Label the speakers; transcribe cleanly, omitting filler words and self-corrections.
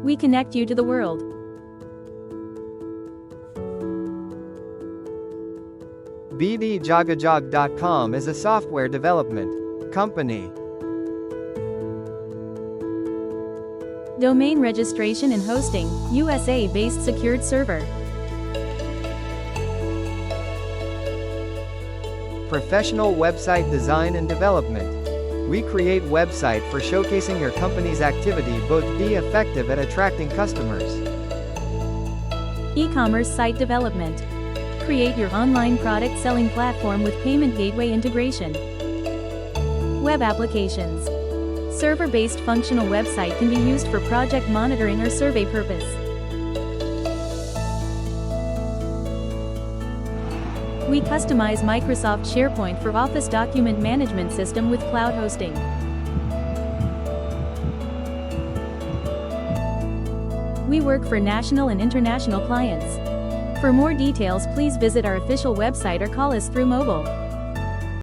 Speaker 1: We connect you to the world.
Speaker 2: BDJagajag.com is a software development company.
Speaker 1: Domain registration and hosting, USA-based secured server.
Speaker 2: Professional website design and development. We create website for showcasing your company's activity, both be effective at attracting customers.
Speaker 1: E-commerce site development. Create your online product selling platform with payment gateway integration. Web applications. Server-based functional website can be used for project monitoring or survey purpose. We customize Microsoft SharePoint for Office document management system with cloud hosting. We work for national and international clients. For more details, please visit our official website or call us through mobile.